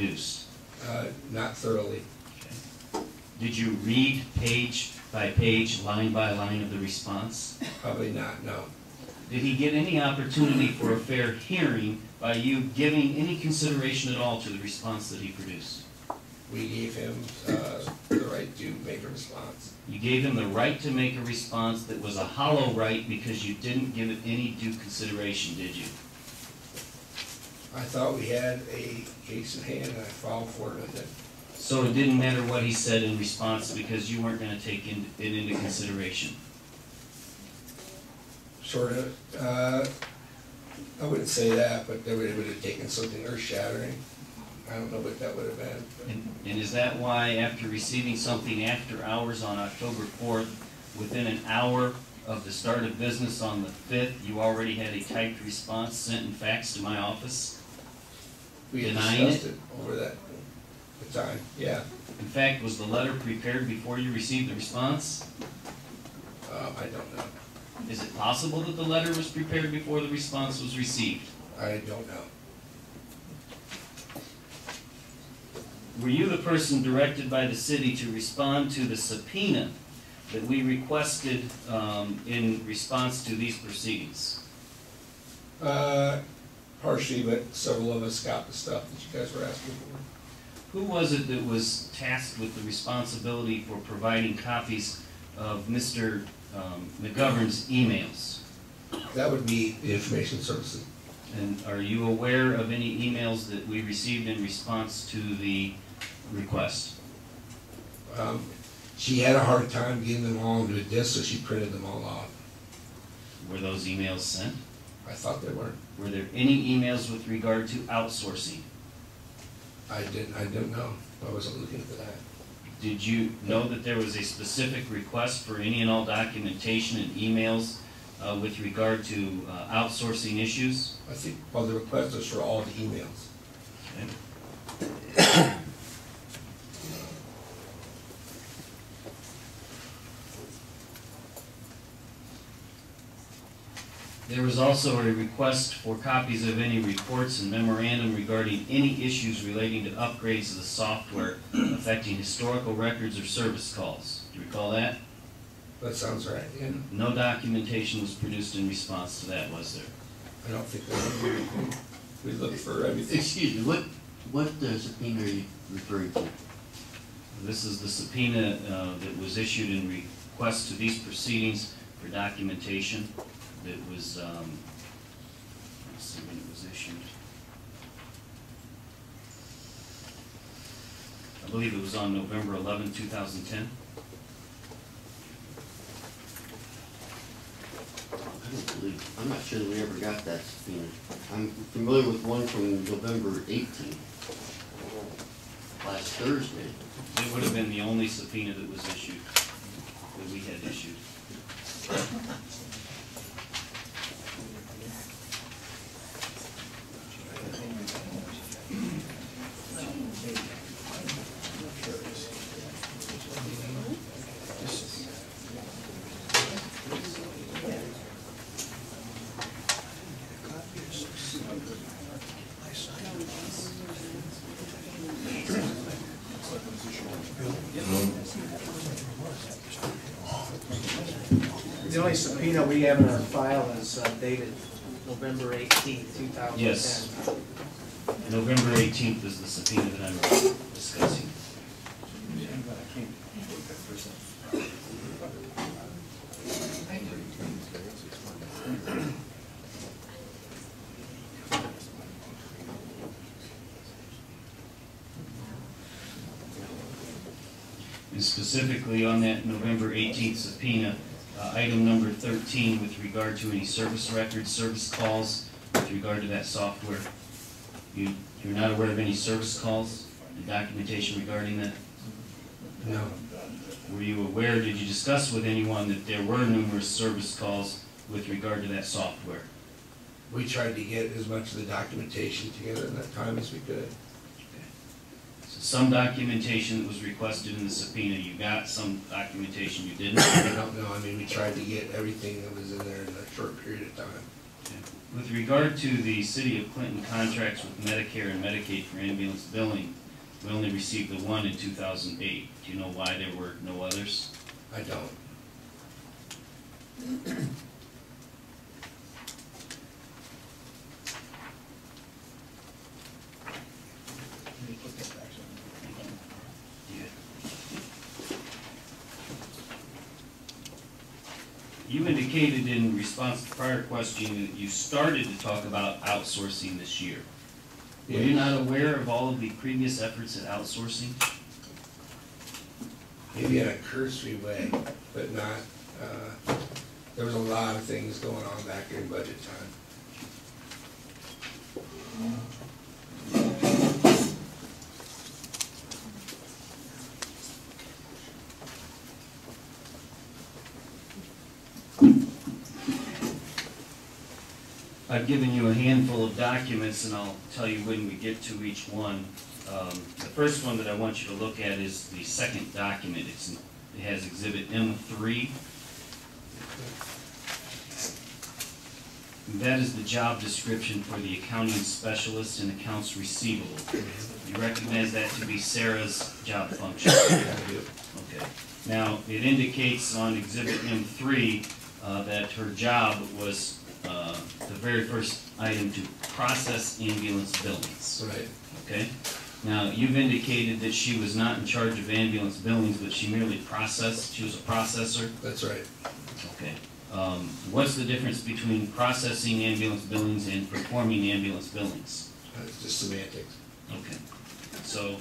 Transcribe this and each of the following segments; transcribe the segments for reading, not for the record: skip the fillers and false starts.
produced? Not thoroughly. Okay. Did you read page by page, line by line of the response? Probably not, no. Did he get any opportunity for a fair hearing by you giving any consideration at all to the response that he produced? We gave him the right to make a response. You gave him the right to make a response that was a hollow right because you didn't give it any due consideration, did you? I thought we had a case in hand and I filed for it. And So it didn't matter what he said in response because you weren't going to take it into consideration? sort of, I wouldn't say that, but it would have taken something earth-shattering. I don't know what that would have been. And is that why, after receiving something after hours on October 4th, within an hour of the start of business on the 5th, you already had a typed response sent and faxed to my office? We had denying discussed it? it over the time, yeah. In fact, was the letter prepared before you received the response? I don't know. Is it possible that the letter was prepared before the response was received? I don't know. Were you the person directed by the city to respond to the subpoena that we requested in response to these proceedings? Partially, but several of us got the stuff that you guys were asking for. Who was it that was tasked with the responsibility for providing copies of Mr. McGovern's emails? That would be the information services. And are you aware of any emails that we received in response to the request? She had a hard time getting them all into a disk, so she printed them all off. Were those emails sent? I thought they weren't. Were there any emails with regard to outsourcing? I didn't know. I wasn't looking for that. Did you know that there was a specific request for any and all documentation and emails with regard to outsourcing issues? I think, well, the request was for all the emails. Okay. There was also a request for copies of any reports and memorandum regarding any issues relating to upgrades of the software affecting historical records or service calls. Do you recall that? That sounds right, yeah. No documentation was produced in response to that, was there? I don't think that we looked for everything. Excuse me, what subpoena are you referring to? This is the subpoena that was issued in request to these proceedings for documentation that was, let's see when it was issued. I believe it was on November 11, 2010. I'm not sure that we ever got that subpoena. I'm familiar with one from November 18th, last Thursday. It would have been the only subpoena that was issued, that we had issued. The only subpoena we have in our file is dated November 18th, 2010. Yes. November 18th is the subpoena that I'm discussing. And specifically on that November 18th subpoena, item number 13 with regard to any service records, service calls with regard to that software. You're not aware of any service calls and documentation regarding that? No. Were you aware, did you discuss with anyone that there were numerous service calls with regard to that software? We tried to get as much of the documentation together in that time as we could. So some documentation that was requested in the subpoena, you got, some documentation you didn't? I don't know. I mean, we tried to get everything that was in there in a short period of time. With regard to the City of Clinton contracts with Medicare and Medicaid for ambulance billing, we only received the one in 2008. Do you know why there were no others? I don't. You indicated in response to the prior question that you started to talk about outsourcing this year. Were you not aware of all of the previous efforts at outsourcing? Maybe in a cursory way, but not, there was a lot of things going on back during budget time. I've given you a handful of documents, and I'll tell you when we get to each one. The first one that I want you to look at is the second document. It has Exhibit M3. That is the job description for the accounting specialist and accounts receivable. You recognize that to be Sarah's job function? Okay. Now, it indicates on Exhibit M3 that her job was the very first item to process ambulance billings. Right. Okay? Now, you've indicated that she was not in charge of ambulance billings, but she merely processed, she was a processor? That's right. Okay. What's the difference between processing ambulance billings and performing ambulance billings? It's just semantics. Okay. So,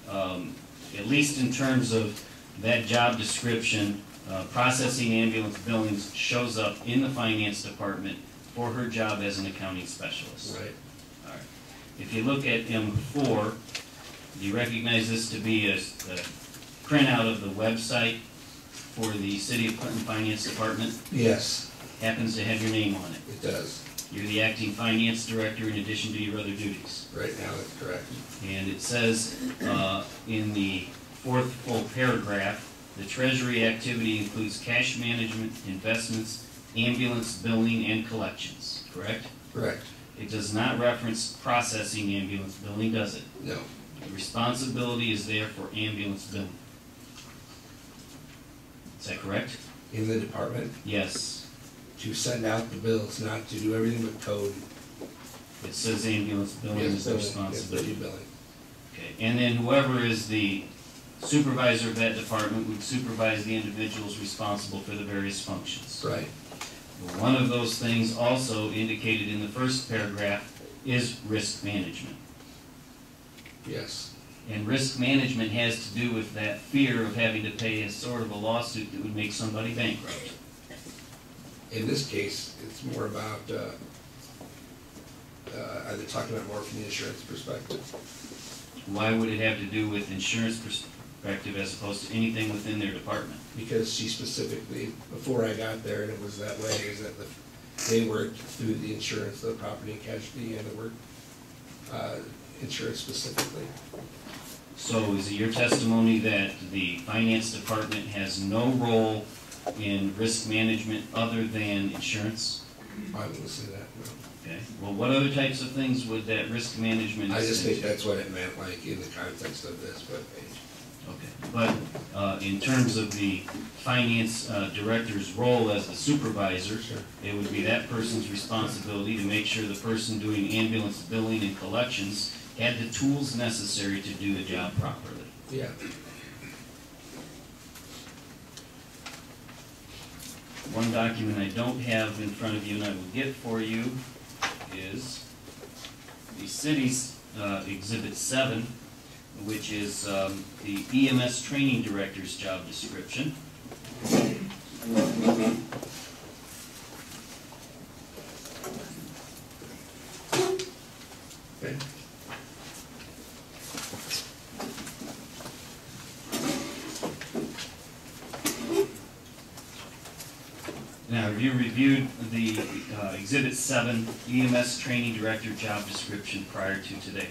at least in terms of that job description, processing ambulance billings shows up in the finance department for her job as an accounting specialist. Right. All right. If you look at M4, do you recognize this to be a printout of the website for the City of Clinton Finance Department? Yes, Happens to have your name on it. it does. You're the acting finance director in addition to your other duties. Right now, that's correct. And it says in the fourth full paragraph, the treasury activity includes cash management, investments, ambulance billing, and collections, correct? Correct. It does not reference processing ambulance billing, does it? No. The responsibility is there for ambulance billing. Is that correct? In the department, Yes. to send out the bills, not to do everything but code. It says ambulance billing is the Billing. responsibility. Yes, billing. Okay, and then whoever is the supervisor of that department would supervise the individuals responsible for the various functions. Right. One of those things also indicated in the first paragraph is risk management. Yes. And risk management has to do with that fear of having to pay a sort of a lawsuit that would make somebody bankrupt. In this case, it's more about, either talking about more from the insurance perspective. Why would it have to do with insurance perspective as opposed to anything within their department? Because she specifically, before I got there, and it was that way, is that they worked through the insurance, the property and casualty, and the work, insurance specifically. So is it your testimony that the finance department has no role in risk management other than insurance? I wouldn't say that, no. Okay, well, what other types of things would that risk management? I just think that's what it meant, like, in the context of this webpage. Okay, but in terms of the finance director's role as the supervisor, Sure. it would be that person's responsibility to make sure the person doing ambulance billing and collections had the tools necessary to do the job properly. Yeah. One document I don't have in front of you and I will get for you is the city's Exhibit 7, which is the EMS training director's job description. Okay. Now, have you reviewed the Exhibit 7 EMS training director job description prior to today?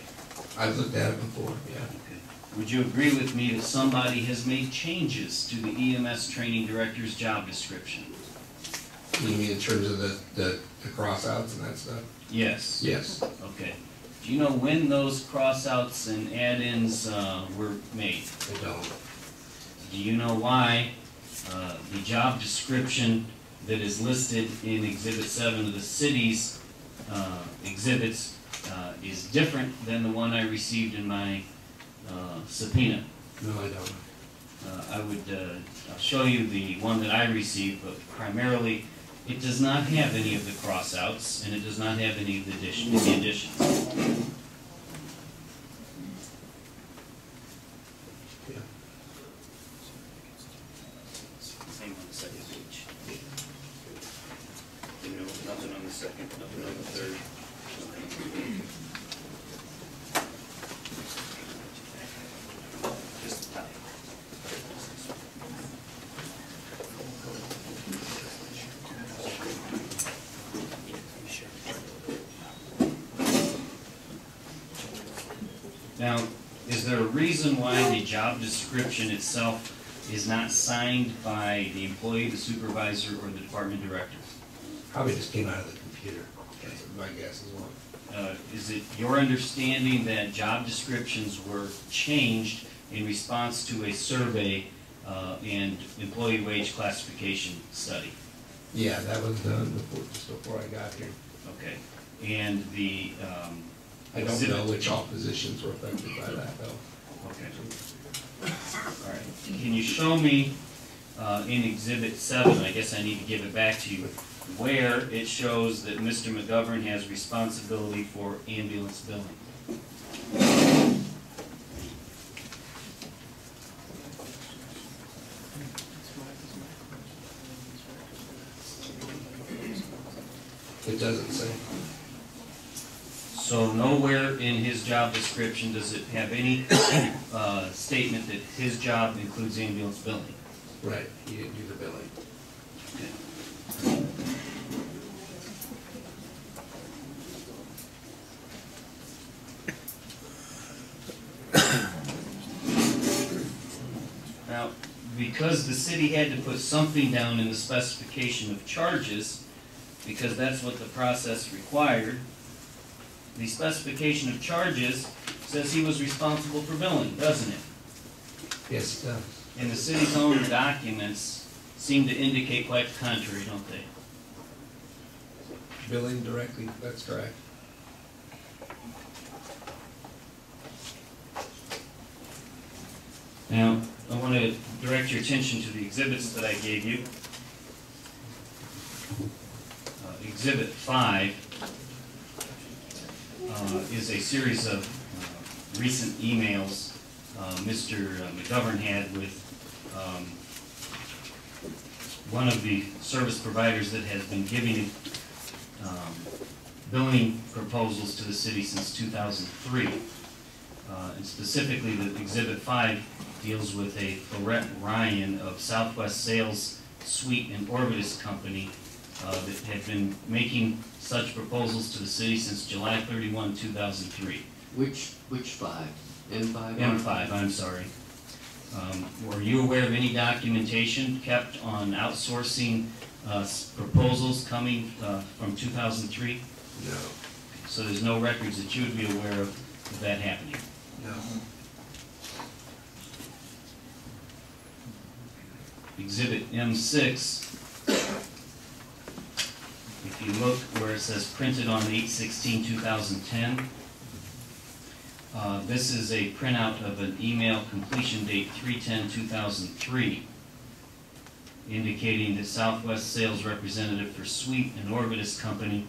I've looked at it before, yeah. Okay. Would you agree with me that somebody has made changes to the EMS training director's job description? You mean in terms of the crossouts and that stuff? Yes. Yes. Okay. Do you know when those crossouts and add-ins were made? I don't. Do you know why the job description that is listed in Exhibit 7 of the city's exhibits is different than the one I received in my subpoena? No, I don't. I'll show you the one that I received, but primarily it does not have any of the crossouts and it does not have any of the additions. Yeah. Same on the second page. You know, nothing on the second, nothing on the third. Just the top. Now, is there a reason why the job description itself is not signed by the employee, the supervisor, or the department director? Probably just came out of the computer. That's my guess as well. Is it your understanding that job descriptions were changed in response to a survey and employee wage classification study? Yeah, that was done just before I got here. Okay. And the I don't exhibit- know which all positions were affected by that, though. Okay. All right. Can you show me in Exhibit 7, I guess I need to give it back to you, where it shows that Mr. McGovern has responsibility for ambulance billing? It doesn't say. So nowhere in his job description does it have any statement that his job includes ambulance billing? Right, he didn't do the billing. Now, because the city had to put something down in the specification of charges, because that's what the process required, the specification of charges says he was responsible for billing, doesn't it? Yes, it does. And the city's own documents seem to indicate quite the contrary, don't they? Billing directly, that's correct. Now, I want to direct your attention to the exhibits that I gave you. Exhibit 5 is a series of recent emails Mr. McGovern had with one of the service providers that has been giving billing proposals to the city since 2003. And specifically, the Exhibit 5 deals with a Florette Ryan of Southwest Sales Suite and Orbitus Company that had been making such proposals to the city since July 31, 2003. Which 5? M5? M5, I'm sorry. Were you aware of any documentation kept on outsourcing proposals coming from 2003? No, So there's no records that you would be aware of that happening? no. Exhibit M6, if you look where it says printed on 8/16/2010, this is a printout of an email completion date 3/10/2003, indicating that Southwest Sales Representative for Suite and Orbitus Company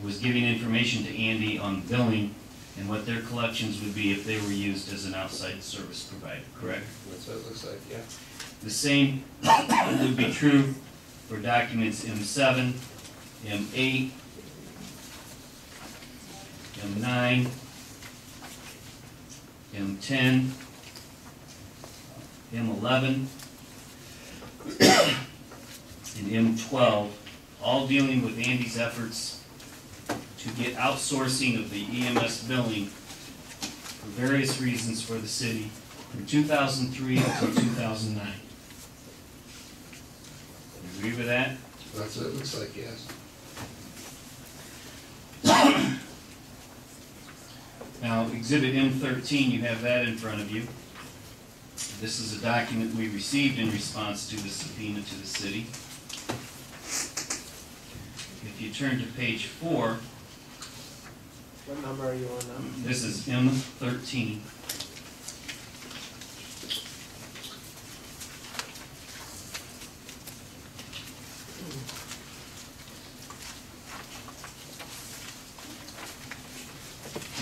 was giving information to Andy on billing and what their collections would be if they were used as an outside service provider, correct? That's what it looks like, yeah. The same would be true for documents M7, M8, M9, M10, M11, and M12, all dealing with Andy's efforts to get outsourcing of the EMS billing for various reasons for the city from 2003 until 2009. Agree with that? That's what it looks like, yes. Now, Exhibit M13, you have that in front of you. This is a document we received in response to the subpoena to the city. If you turn to page 4, What number are you on now? this is M13.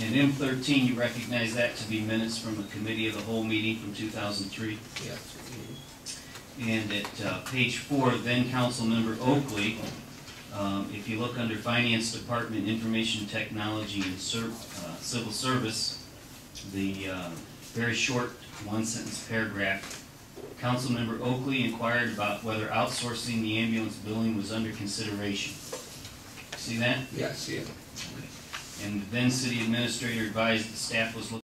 In M13, you recognize that to be minutes from a committee of the whole meeting from 2003. Yes. And at page 4, then Councilmember Oakley, if you look under Finance Department, Information Technology, and Civil Service, the very short one-sentence paragraph, Councilmember Oakley inquired about whether outsourcing the ambulance billing was under consideration. See that? Yes, yeah. And the then city administrator advised the staff was looking